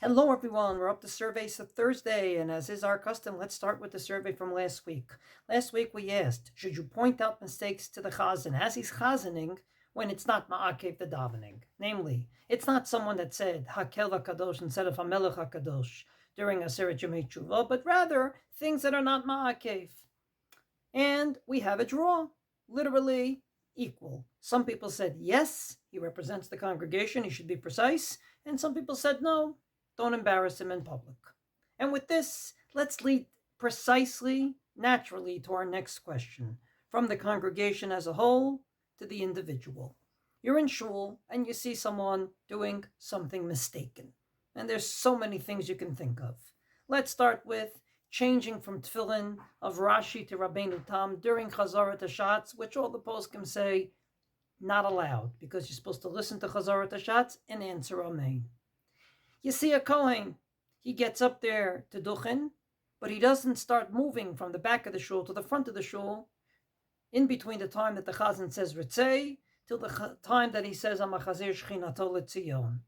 Hello, everyone. We're up to surveys for Thursday, and as is our custom, let's start with the survey from last week. Last week we asked, should you point out mistakes to the chazan as he's chazaning when it's not ma'akev the davening? Namely, it's not someone that said Hakel HaKadosh instead of Hamelech HaKadosh during Aseret Yemei Tshuva, but rather things that are not ma'akev. And we have a draw, literally equal. Some people said yes, he represents the congregation, he should be precise, and some people said no, don't embarrass him in public. And with this, let's lead precisely, naturally, to our next question, from the congregation as a whole to the individual. You're in shul and you see someone doing something mistaken. And there's so many things you can think of. Let's start with changing from tefillin of Rashi to Rabbeinu Tam during Chazarat Hashatz, which all the poskim say not allowed, because you're supposed to listen to Chazarat Hashatz and answer Amen. You see a Kohen, he gets up there to duchen, but he doesn't start moving from the back of the shul to the front of the shul in between the time that the Chazan says Ritzei till the time that he says Amachazir Shechinato L'Tzion.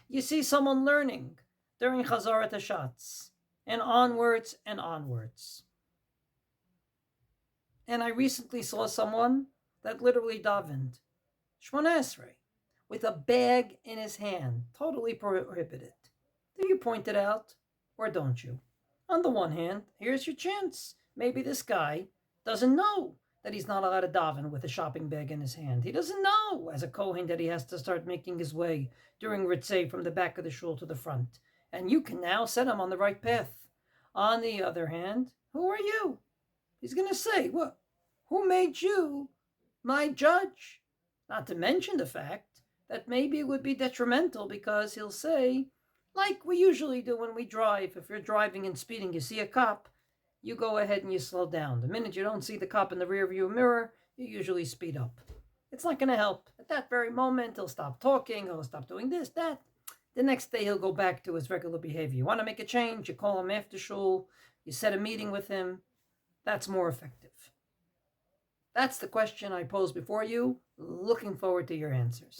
You see someone learning during Chazarat Hashatz and onwards and onwards. And I recently saw someone that literally davened Shmona Esrei with a bag in his hand, totally prohibited. Do you point it out or don't you? On the one hand, here's your chance. Maybe this guy doesn't know that he's not allowed to daven with a shopping bag in his hand. He doesn't know, as a Kohen, that he has to start making his way during Ritzei from the back of the shul to the front. And you can now set him on the right path. On the other hand, who are you? He's going to say, well, who made you my judge? Not to mention the fact that maybe it would be detrimental, because he'll say, like we usually do when we drive, if you're driving and speeding, you see a cop, you go ahead and you slow down. The minute you don't see the cop in the rearview mirror, you usually speed up. It's not going to help. At that very moment, he'll stop talking, he'll stop doing this, that. The next day, he'll go back to his regular behavior. You want to make a change, you call him after shul, you set a meeting with him. That's more effective. That's the question I pose before you. Looking forward to your answers.